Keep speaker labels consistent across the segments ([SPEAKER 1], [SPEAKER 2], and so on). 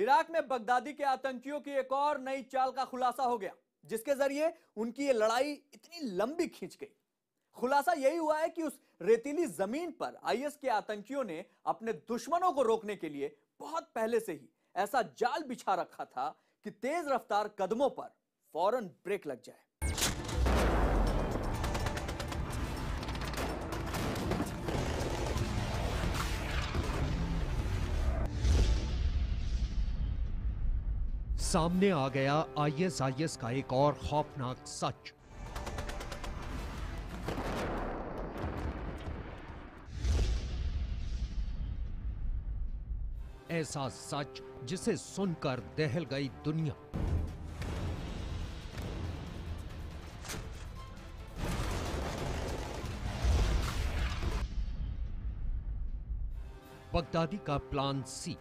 [SPEAKER 1] Iraq में Baghdadi के आतंकियों की एक और नई चाल का खुलासा हो गया, जिसके जरिए उनकी ये लड़ाई इतनी लंबी खींच गई। खुलासा यही हुआ है कि उस रेतीली जमीन पर आईएस के आतंकियों ने अपने दुश्मनों को रोकने के लिए बहुत पहले से ही ऐसा जाल बिछा रखा था कि तेज रफ्तार कदमों पर फौरन ब्रेक लग जाए।
[SPEAKER 2] सामने आ गया आईएसआईएस का एक और खौफनाक सच। ऐसा सच जिसे सुनकर दहल गई दुनिया। बगदादी का प्लान सी।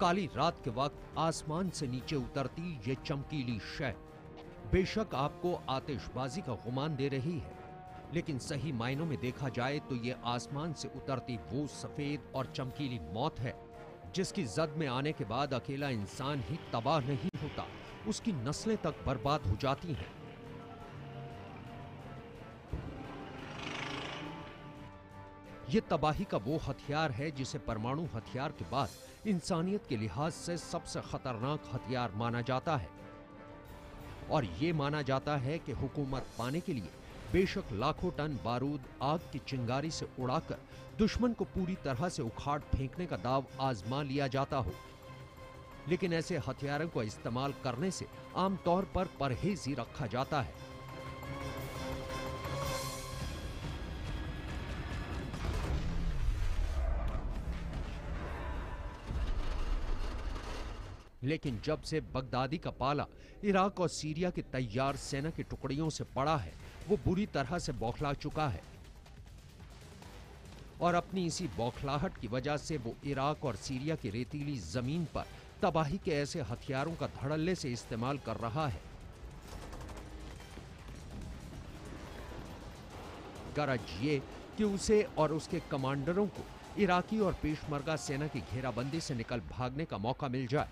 [SPEAKER 2] काली रात के वक्त आसमान से नीचे उतरती ये चमकीली शय बेशक आपको आतिशबाजी का गुमान दे रही है, लेकिन सही मायनों में देखा जाए तो ये आसमान से उतरती वो सफेद और चमकीली मौत है जिसकी जद में आने के बाद अकेला इंसान ही तबाह नहीं होता, उसकी नस्लें तक बर्बाद हो जाती हैं। ये तबाही का वो हथियार है जिसे परमाणु हथियार के बाद इंसानियत के लिहाज से सबसे खतरनाक हथियार माना जाता है। और ये माना जाता है कि हुकूमत पाने के लिए बेशक लाखों टन बारूद आग की चिंगारी से उड़ाकर दुश्मन को पूरी तरह से उखाड़ फेंकने का दाव आजमा लिया जाता हो, लेकिन ऐसे हथियारों को इस्तेमाल करने से आमतौर पर परहेज ही रखा जाता है। लेकिन जब से बगदादी का पाला इराक और सीरिया की तैयार सेना की टुकड़ियों से पड़ा है, वो बुरी तरह से बौखला चुका है और अपनी इसी बौखलाहट की वजह से वो इराक और सीरिया की रेतीली जमीन पर तबाही के ऐसे हथियारों का धड़ल्ले से इस्तेमाल कर रहा है। गरज ये कि उसे और उसके कमांडरों को इराकी और पेशमर्गा सेना की घेराबंदी से निकल भागने का मौका मिल जाए।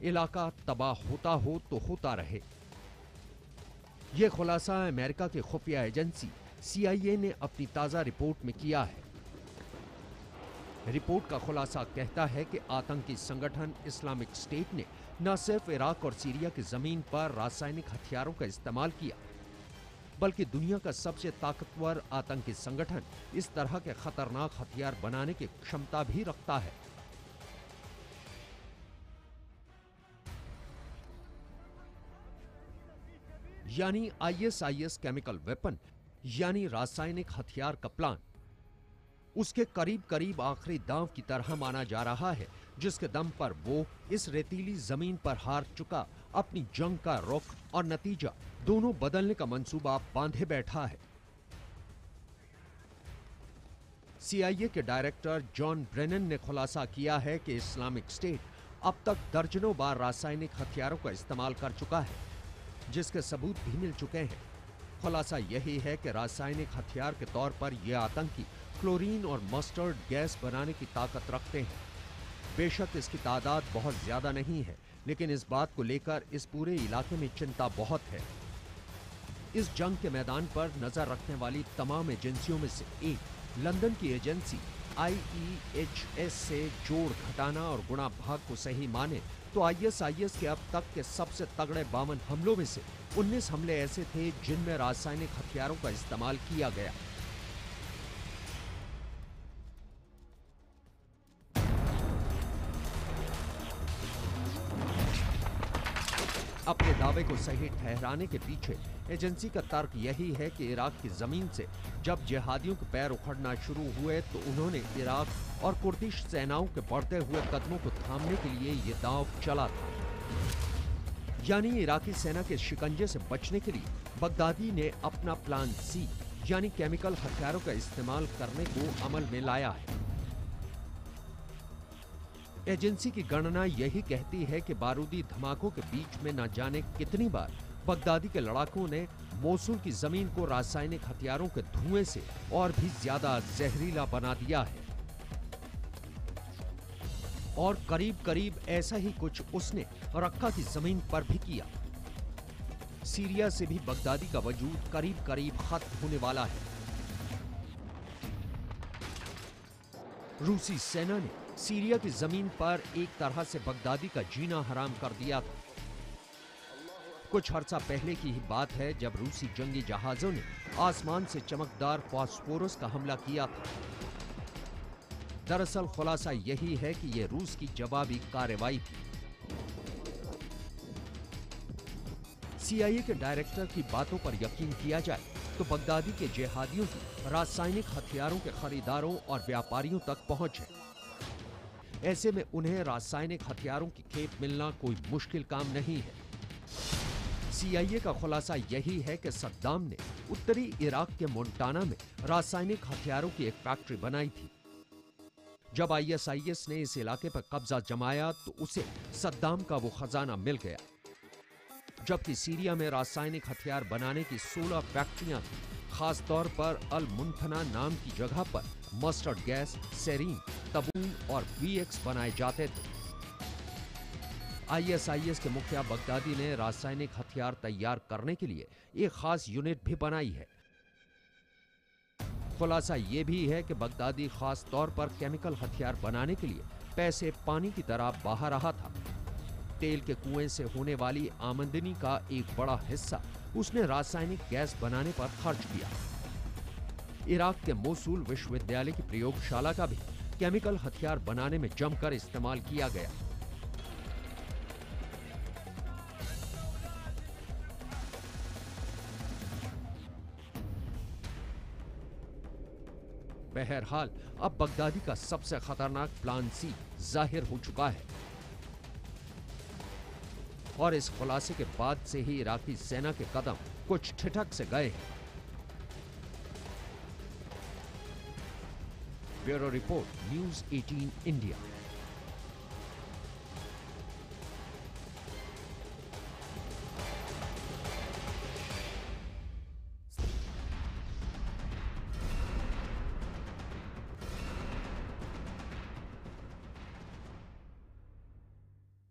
[SPEAKER 2] इलाका तबाह होता हो तो होता रहे। यह खुलासा अमेरिका की खुफिया एजेंसी CIA ने अपनी ताजा रिपोर्ट में किया है। रिपोर्ट का खुलासा कहता है कि आतंकी संगठन इस्लामिक स्टेट ने न सिर्फ इराक और सीरिया की जमीन पर रासायनिक हथियारों का इस्तेमाल किया, बल्कि दुनिया का सबसे ताकतवर आतंकी संगठन इस तरह के खतरनाक हथियार बनाने की क्षमता भी रखता है। यानी ISIS केमिकल वेपन यानी रासायनिक हथियार का प्लान उसके करीब करीब आखिरी दांव की तरह माना जा रहा है, जिसके दम पर वो इस रेतीली जमीन पर हार चुका अपनी जंग का रुख और नतीजा दोनों बदलने का मंसूबा बांधे बैठा है। CIA के डायरेक्टर जॉन ब्रेनन ने खुलासा किया है कि इस्लामिक स्टेट अब तक दर्जनों बार रासायनिक हथियारों का इस्तेमाल कर चुका है, जिसके सबूत भी मिल चुके हैं। खुलासा यही है कि रासायनिक हथियार के तौर पर यह आतंकी क्लोरीन और मस्टर्ड गैस बनाने की ताकत रखते हैं। बेशक इसकी तादाद बहुत ज्यादा नहीं है, लेकिन इस बात को लेकर इस पूरे इलाके में चिंता बहुत है। इस जंग के मैदान पर नजर रखने वाली तमाम एजेंसियों में से एक लंदन की एजेंसी IEHS से जोड़ घटाना और गुणा भाग को सही माने तो ISIS के अब तक के सबसे तगड़े 52 हमलों में से 19 हमले ऐसे थे जिनमें रासायनिक हथियारों का इस्तेमाल किया गया। अपने दावे को सही ठहराने के पीछे एजेंसी का तर्क यही है कि इराक की जमीन से जब जिहादियों के पैर उखड़ना शुरू हुए तो उन्होंने इराक और कुर्दिश सेनाओं के बढ़ते हुए कदमों को थामने के लिए ये दांव चला था। यानी इराकी सेना के शिकंजे से बचने के लिए बगदादी ने अपना प्लान सी यानी केमिकल हथियारों का इस्तेमाल करने को अमल में लाया है। एजेंसी की गणना यही कहती है कि बारूदी धमाकों के बीच में न जाने कितनी बार बगदादी के लड़ाकों ने मोसुल की जमीन को रासायनिक हथियारों के धुएं से और भी ज्यादा जहरीला बना दिया है। और करीब करीब ऐसा ही कुछ उसने रक्का की जमीन पर भी किया। सीरिया से भी बगदादी का वजूद करीब करीब खत्म होने वाला है। रूसी सेना ने सीरिया की जमीन पर एक तरह से बगदादी का जीना हराम कर दिया था। कुछ अर्सा पहले की ही बात है जब रूसी जंगी जहाजों ने आसमान से चमकदार फास्फोरस का हमला किया था। दरअसल खुलासा यही है कि यह रूस की जवाबी कार्रवाई थी। सीआईए के डायरेक्टर की बातों पर यकीन किया जाए तो बगदादी के जिहादियों की रासायनिक हथियारों के खरीदारों और व्यापारियों तक पहुंच है। ऐसे में उन्हें रासायनिक हथियारों की खेप मिलना कोई मुश्किल काम नहीं है। सीआईए का खुलासा यही है कि सद्दाम ने उत्तरी इराक के मोंटाना में रासायनिक हथियारों की एक फैक्ट्री बनाई थी। जब आईएसआईएस ने इस इलाके पर कब्जा जमाया तो उसे सद्दाम का वो खजाना मिल गया। जबकि सीरिया में रासायनिक हथियार बनाने की 16 फैक्ट्रियां थी। खास तौर पर अल मुंथना नाम की जगह पर मस्टर्ड गैस, सेरीन, तबून और वीएक्स बनाए जाते थे। आईएसआईएस के मुखिया बगदादी ने रासायनिक हथियार तैयार करने के लिए एक खास यूनिट भी बनाई है। खुलासा यह भी है कि बगदादी खास तौर पर केमिकल हथियार बनाने के लिए पैसे पानी की तरह बहा रहा था। तेल के कुएं से होने वाली आमदनी का एक बड़ा हिस्सा उसने रासायनिक गैस बनाने पर खर्च किया। इराक के मोसूल विश्वविद्यालय की प्रयोगशाला का भी केमिकल हथियार बनाने में जमकर इस्तेमाल किया गया। बहरहाल अब बगदादी का सबसे खतरनाक प्लान सी जाहिर हो चुका है और इस खुलासे के बाद से ही इराकी सेना के कदम कुछ ठिठक से गए हैं। Bureau report, news 18 India.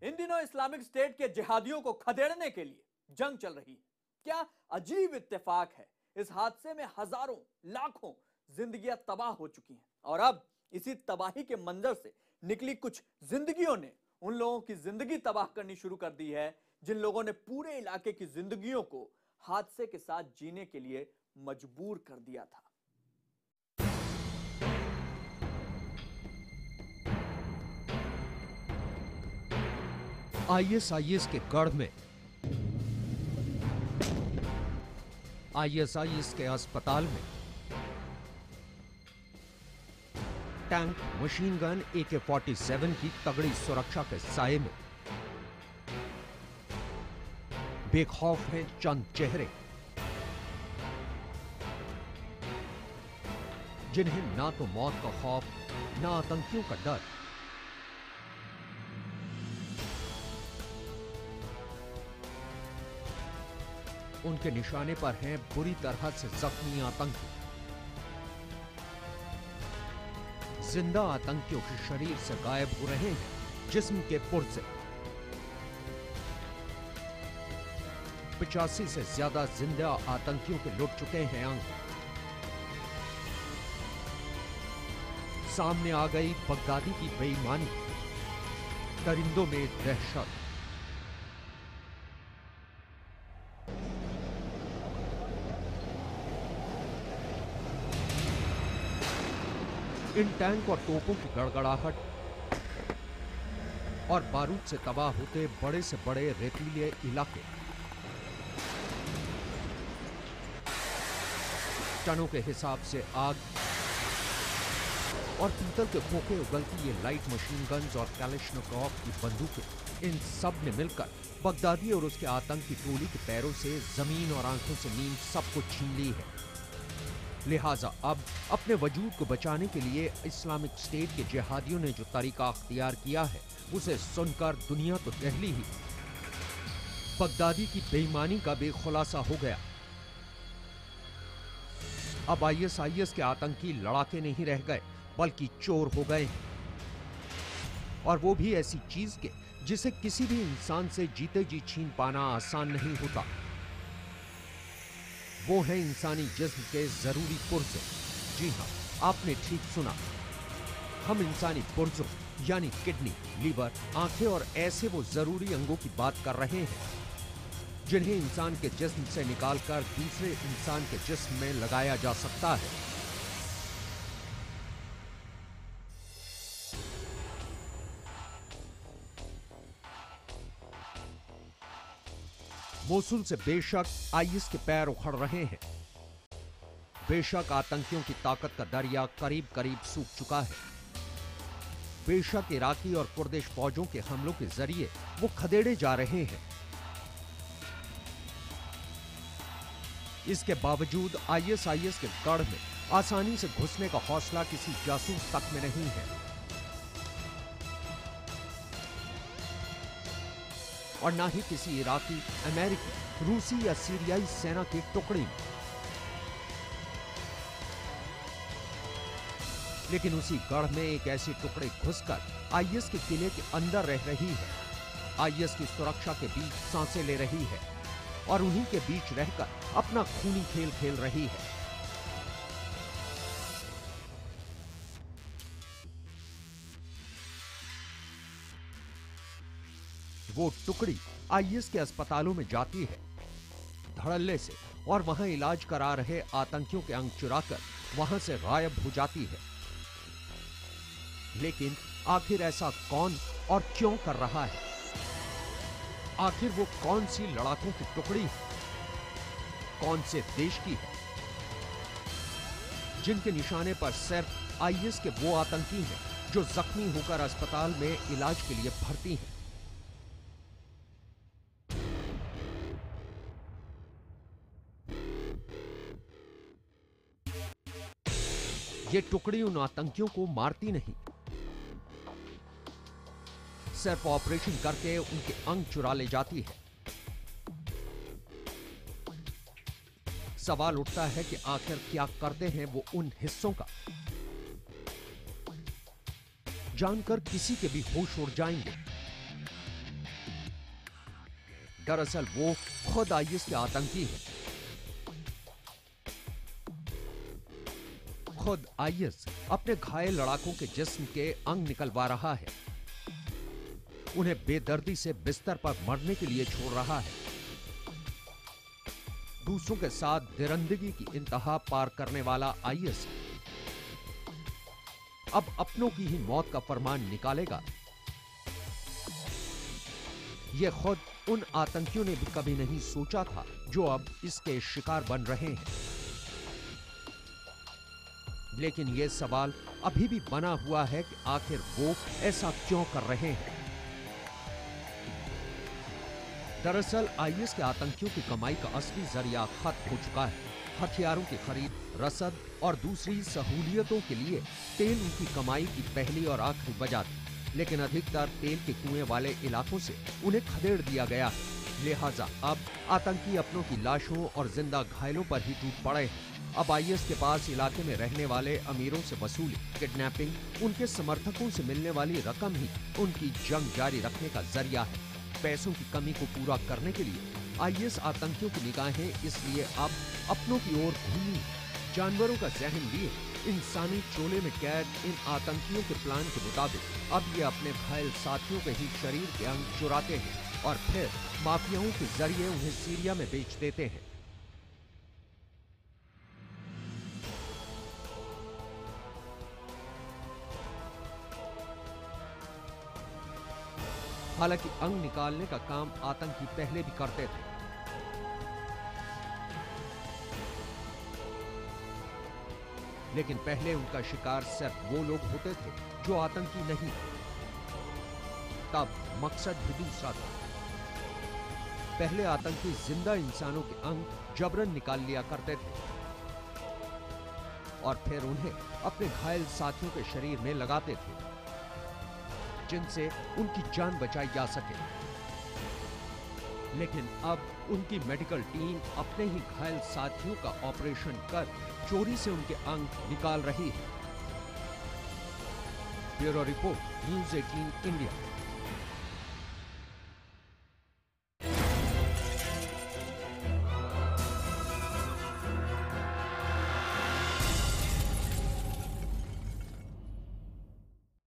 [SPEAKER 1] इन दिनों इस्लामिक स्टेट के जिहादियों को खदेड़ने के लिए जंग चल रही है। क्या अजीब इत्तेफाक है, इस हादसे में हजारों लाखों जिंदगियां तबाह हो चुकी हैं और अब इसी तबाही के मंजर से निकली कुछ जिंदगियों ने उन लोगों की जिंदगी तबाह करनी शुरू कर दी है जिन लोगों ने पूरे इलाके की जिंदगियों को हादसे के साथ जीने के लिए मजबूर कर दिया था।
[SPEAKER 2] आईएसआईएस के गढ़ में, आईएसआईएस के अस्पताल में टैंक, मशीन गन, AK-47 की तगड़ी सुरक्षा के साये में बेखौफ हैं चंद चेहरे, जिन्हें ना तो मौत का खौफ, ना आतंकियों का डर। उनके निशाने पर हैं बुरी तरह से जख्मी आतंकी। जिंदा आतंकियों के शरीर से गायब हो रहे हैं जिस्म के पुर्जे। 85 से ज्यादा जिंदा आतंकियों के लुट चुके हैं अंक। सामने आ गई बगदादी की बेईमानी, दरिंदों में दहशत। इन टैंक और तोपों की गड़गड़ाहट और बारूद से तबाह होते बड़े से बड़े रेतीले इलाके, टनों के हिसाब से आग और पीतल के खोखे उगलती ये लाइट मशीन गन्स और कैलिशनिकोव की बंदूकें, इन सब ने मिलकर बगदादी और उसके आतंकी टोली के पैरों से, जमीन और आंखों से नींद सब कुछ छीन ली है। लिहाजा अब अपने वजूद को बचाने के लिए इस्लामिक स्टेट के जिहादियों ने जो तरीका अख्तियार किया है उसे सुनकर दुनिया तो दहली ही बगदादी की बेईमानी का भी खुलासा हो गया। अब आईएसआईएस के आतंकी लड़ाके नहीं रह गए बल्कि चोर हो गए हैं, और वो भी ऐसी चीज के जिसे किसी भी इंसान से जीते जी छीन पाना आसान नहीं होता। वो है इंसानी जिस्म के जरूरी पुर्जे। जी हां, आपने ठीक सुना, हम इंसानी पुर्जों यानी किडनी, लीवर, आंखें और ऐसे वो जरूरी अंगों की बात कर रहे हैं जिन्हें इंसान के जिस्म से निकालकर दूसरे इंसान के जिस्म में लगाया जा सकता है। मोसुल से बेशक आईएस के पैर उखड़ रहे हैं, बेशक आतंकियों की ताकत का दरिया करीब करीब सूख चुका है, बेशक इराकी और कुर्दिश फौजों के हमलों के जरिए वो खदेड़े जा रहे हैं। इसके बावजूद आईएसआईएस के गढ़ में आसानी से घुसने का हौसला किसी जासूस तक में नहीं है, और ना ही किसी इराकी, अमेरिकी, रूसी या सीरियाई सेना की टुकड़ी में। लेकिन उसी गढ़ में एक ऐसी टुकड़ी घुसकर आईएस के किले के अंदर रह रही है, आईएस की सुरक्षा के बीच सांसें ले रही है और उन्हीं के बीच रहकर अपना खूनी खेल खेल रही है। वो टुकड़ी आईएस के अस्पतालों में जाती है धड़ल्ले से और वहां इलाज करा रहे आतंकियों के अंग चुराकर वहां से गायब हो जाती है। लेकिन आखिर ऐसा कौन और क्यों कर रहा है? आखिर वो कौन सी लड़ाकों की टुकड़ी है, कौन से देश की है, जिनके निशाने पर सिर्फ आईएस के वो आतंकी हैं जो जख्मी होकर अस्पताल में इलाज के लिए भर्ती हैं? ये टुकड़ी उन आतंकियों को मारती नहीं, सिर्फ ऑपरेशन करके उनके अंग चुरा ले जाती है। सवाल उठता है कि आखिर क्या करते हैं वो उन हिस्सों का, जानकर किसी के भी होश उड़ जाएंगे। दरअसल वो खुद आईएस के आतंकी हैं। खुद आईएस अपने घायल लड़ाकों के जिस्म के अंग निकलवा रहा है, उन्हें बेदर्दी से बिस्तर पर मरने के लिए छोड़ रहा है। दूसरों के साथ दरिंदगी की इंतहा पार करने वाला आईएस अब अपनों की ही मौत का फरमान निकालेगा। यह खुद उन आतंकियों ने भी कभी नहीं सोचा था जो अब इसके शिकार बन रहे हैं। लेकिन यह सवाल अभी भी बना हुआ है कि आखिर वो ऐसा क्यों कर रहे हैं। दरअसल आईएस के आतंकियों की कमाई का असली जरिया खत्म हो चुका है। हथियारों की खरीद, रसद और दूसरी सहूलियतों के लिए तेल उनकी कमाई की पहली और आखिरी वजह थी, लेकिन अधिकतर तेल के कुएं वाले इलाकों से उन्हें खदेड़ दिया गया है। लिहाजा अब आतंकी अपनों की लाशों और जिंदा घायलों पर ही टूट पड़े हैं। अब आईएस के पास इलाके में रहने वाले अमीरों से वसूली, किडनैपिंग, उनके समर्थकों से मिलने वाली रकम ही उनकी जंग जारी रखने का जरिया है। पैसों की कमी को पूरा करने के लिए आईएस आतंकियों की निगाहें इसलिए अब अपनों की ओर घूमी। जानवरों का जहन लिए इंसानी चोले में कैद इन आतंकियों के प्लान के मुताबिक अब ये अपने घायल साथियों के ही शरीर के अंग चुराते हैं और फिर माफियाओं के जरिए उन्हें सीरिया में बेच देते हैं। हालांकि अंग निकालने का काम आतंकी पहले भी करते थे, लेकिन पहले उनका शिकार सिर्फ वो लोग होते थे जो आतंकी नहीं थे। तब मकसद भी दूसरा था। पहले आतंकी जिंदा इंसानों के अंग जबरन निकाल लिया करते थे, और फिर उन्हें अपने घायल साथियों के शरीर में लगाते थे, जिनसे उनकी जान बचाई जा सके। लेकिन अब उनकी मेडिकल टीम अपने ही घायल साथियों का ऑपरेशन कर चोरी से उनके अंग निकाल रही है। Bureau report, news 18 India.